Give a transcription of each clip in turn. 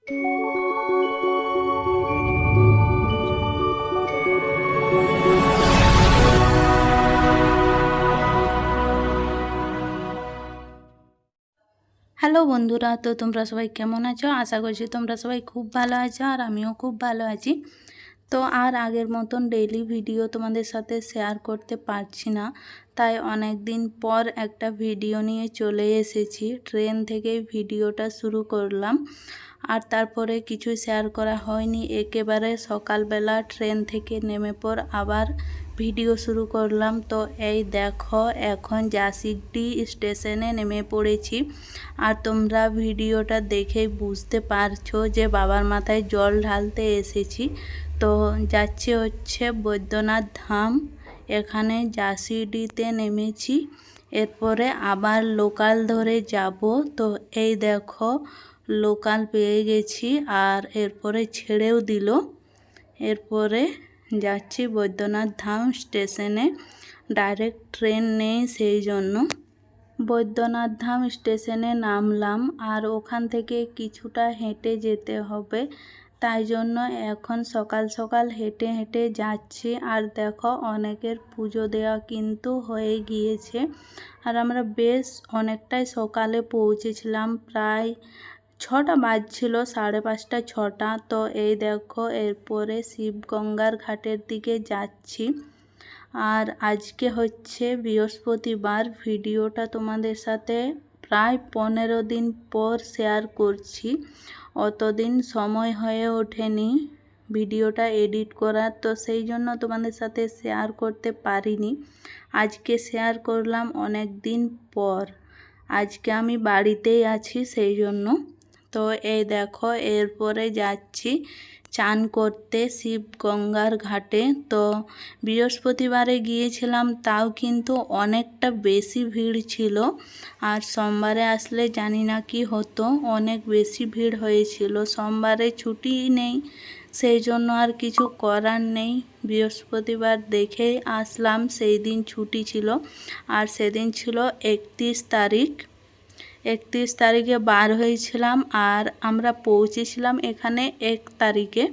Hello বন্ধুরা, তো তোমরা সবাই কেমন আছো? আশা করছি তোমরা সবাই খুব ভালো আছো, আর আমিও খুব ভালো আছি। তো আর আগের মতন ডেইলি ভিডিও তোমাদের সাথে শেয়ার করতে পারছি না, তাই অনেক দিন পর একটা ভিডিও নিয়ে চলে এসেছি। ট্রেন থেকেই ভিডিওটা শুরু করলাম, আর তারপরে কিছু শেয়ার করা হয়নি। একেবারে সকালবেলা ট্রেন থেকে নেমে পর আবার ভিডিও শুরু করলাম। তো এই দেখো, এখন জাসিডি স্টেশনে নেমে পড়েছি, আর তোমরা ভিডিওটা দেখেই বুঝতে পারছো যে বাবার মাথায় জল ঢালতে এসেছি। তো যাচ্ছি হচ্ছে বৈদ্যনাথ ধাম। এখানে জাসিডিতে নেমেছি, এরপরে আবার লোকাল ধরে যাব। তো এই দেখো, লোকাল পেয়ে গেছি, আর এরপরে ছেড়েও দিল। এরপরে যাচ্ছি বৈদ্যনাথ ধাম স্টেশনে। ডাইরেক্ট ট্রেন নেই, সেই জন্য বৈদ্যনাথ ধাম স্টেশনে নামলাম, আর ওখান থেকে কিছুটা হেঁটে যেতে হবে। তাই জন্য এখন সকাল সকাল হেঁটে হেঁটে যাচ্ছি। আর দেখো, অনেকের পুজো দেওয়া কিন্তু হয়ে গিয়েছে, আর আমরা বেশ অনেকটাই সকালে পৌঁছেছিলাম। প্রায় 6টা বাজছিল, 5:30 6টা। তো এই দেখো, এরপরে শিবগঙ্গার ঘাটের দিকে যাচ্ছি। আর আজকে হচ্ছে বৃহস্পতিবার। ভিডিওটা তোমাদের সাথে প্রায় 15 দিন পর শেয়ার করছি। অতদিন সময় হয়ে ওঠেনি ভিডিওটা এডিট করার, তো সেই জন্য তোমাদের সাথে শেয়ার করতে পারিনি। আজকে শেয়ার করলাম অনেক দিন পর। আজকে আমি বাড়িতেই আছি, সেই জন্য। তো এই দেখো, এরপরে যাচ্ছি চান করতে শিবগঙ্গার ঘাটে। তো বৃহস্পতিবারে গিয়েছিলাম, তাও কিন্তু অনেকটা বেশি ভিড় ছিল, আর সোমবারে আসলে জানি না কি হতো, অনেক বেশি ভিড় হয়েছিল। সোমবারে ছুটি নেই, সেই জন্য আর কিছু করার নেই। বৃহস্পতিবার দেখেই আসলাম, সেই দিন ছুটি ছিল। আর সেদিন ছিল 31 তারিখ। 31 তারিখে বার হয়েছিলাম, আর আমরা পৌঁছেছিলাম এখানে 1 তারিখে।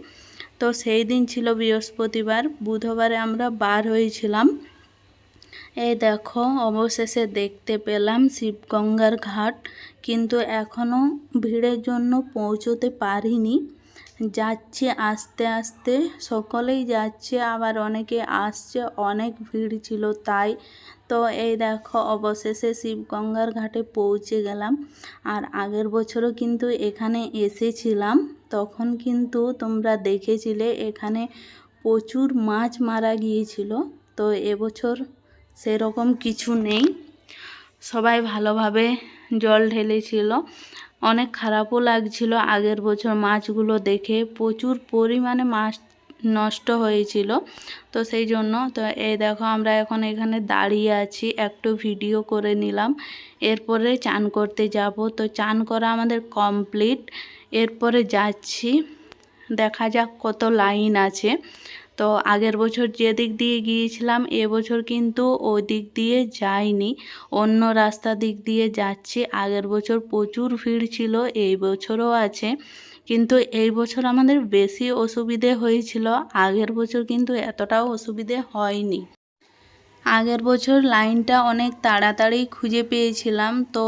তো সেই দিন ছিল বৃহস্পতিবার। বুধবারে আমরা বার হয়েছিলাম। এই দেখো, অবশেষে দেখতে পেলাম শিবগঙ্গার ঘাট, কিন্তু এখনও ভিড়ের জন্য পৌঁছতে পারিনি। যাচ্ছে আস্তে আস্তে, সকলেই যাচ্ছে, আবার অনেকে আসছে, অনেক ভিড় ছিল তাই। তো এই দেখো, অবশেষে শিবগঙ্গার ঘাটে পৌঁছে গেলাম। আর আগের বছরও কিন্তু এখানে এসেছিলাম, তখন কিন্তু তোমরা দেখেছিলে এখানে প্রচুর মাছ মারা গিয়েছিল। তো এবছর সেরকম কিছু নেই, সবাই ভালোভাবে জল ঢেলেছিল। অনেক খারাপও লাগছিল আগের বছর মাছগুলো দেখে, প্রচুর পরিমাণে মাছ নষ্ট হয়েছিল। তো সেই জন্য, তো এই দেখো, আমরা এখন এখানে দাঁড়িয়ে আছি, একটু ভিডিও করে নিলাম। এরপরে চান করতে যাব। তো চান করা আমাদের কমপ্লিট। এরপরে যাচ্ছি, দেখা যাক কত লাইন আছে। তো আগের বছর যে দিক দিয়ে গিয়েছিলাম, এবছর কিন্তু ওই দিক দিয়ে যাইনি, অন্য রাস্তা দিক দিয়ে যাচ্ছি। আগের বছর প্রচুর ভিড় ছিল, এই বছরও আছে, কিন্তু এই বছর আমাদের বেশি অসুবিধে হয়েছিল। আগের বছর কিন্তু এতটাও অসুবিধে হয়নি। আগের বছর লাইনটা অনেক তাড়াতাড়ি খুঁজে পেয়েছিলাম, তো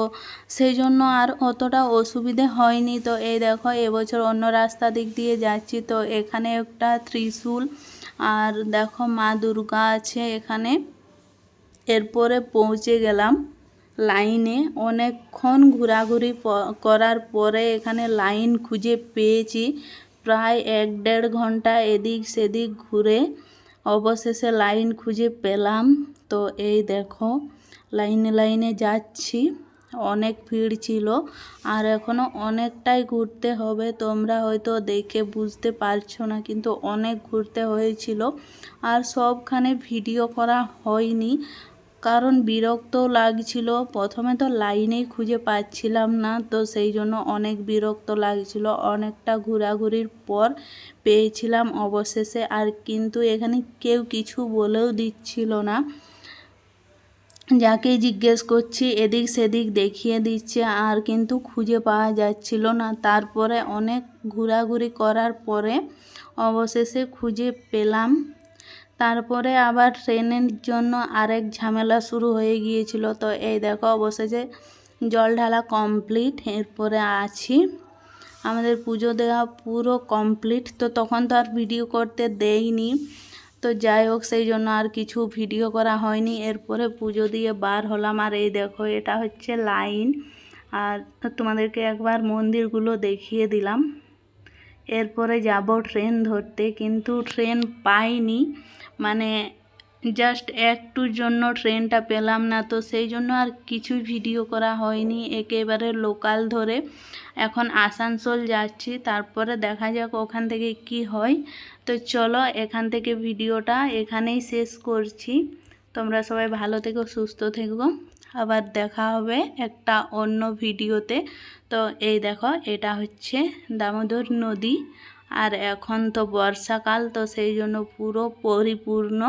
সেই জন্য আর অতটা অসুবিধে হয়নি। তো এই দেখো, এবছর অন্য রাস্তা দিক দিয়ে যাচ্ছি। তো এখানে একটা ত্রিশূল, আর দেখো মা দুর্গা আছে এখানে। এরপরে পৌঁছে গেলাম লাইনে। অনেকক্ষণ ঘোরাঘুরি করার পরে এখানে লাইন খুঁজে পেয়েছি। প্রায় 1-1.5 ঘন্টা এদিক সেদিক ঘুরে অবশেষে লাইন খুঁজে পেলাম। তো এই দেখো, লাইনে লাইনে যাচ্ছি। অনেক ভিড় ছিল, আর এখনও অনেকটাই ঘুরতে হবে। তোমরা হয়তো দেখে বুঝতে পারছো না, কিন্তু অনেক ঘুরতে হয়েছিল, আর সবখানে ভিডিও করা হয়নি, কারণ বিরক্ত লাগছিল। প্রথমে তো লাইনেই খুঁজে পাচ্ছিলাম না, তো সেই জন্য অনেক বিরক্ত লাগছিল। অনেকটা ঘোরাঘুরির পর পেয়েছিলাম অবশেষে, আর কিন্তু এখানে কেউ কিছু বলেও দিচ্ছিল না। যাকে জিজ্ঞেস করছি এদিক সেদিক দেখিয়ে দিচ্ছে, আর কিন্তু খুঁজে পাওয়া যাচ্ছিল না। তারপরে অনেক ঘোরাঘুরি করার পরে অবশেষে খুঁজে পেলাম। তারপরে আবার ট্রেনের জন্য আরেক ঝামেলা শুরু হয়ে গিয়েছিল। তো এই দেখো অবশেষে জল ঢালা কমপ্লিট। এরপরে আছি, আমাদের পুজো দেওয়া পুরো কমপ্লিট। তো তখন তো আর ভিডিও করতে দেয়নি, তো যাই হোক সেই জন্য আর কিছু ভিডিও করা হয়নি। এরপরে পুজো দিয়ে বার হলাম, আর এই দেখো এটা হচ্ছে লাইন। আর তোমাদেরকে একবার মন্দিরগুলো দেখিয়ে দিলাম। এরপরে যাব ট্রেন ধরতে, কিন্তু ট্রেন পাইনি, মানে জাস্ট একটুর জন্য ট্রেনটা পেলাম না। তো সেই জন্য আর কিছু ভিডিও করা হয়নি, একেবারে লোকাল ধরে এখন আসানসোল যাচ্ছি। তারপরে দেখা যাক ওখান থেকে কি হয়। তো চলো এখান থেকে ভিডিওটা এখানেই শেষ করছি। তোমরা সবাই ভালো থেকো, সুস্থ থেকো, আবার দেখা হবে একটা অন্য ভিডিওতে। তো এই দেখো এটা হচ্ছে দামোদর নদী, আর এখন তো বর্ষাকাল, তো সেই জন্য পুরো পরিপূর্ণ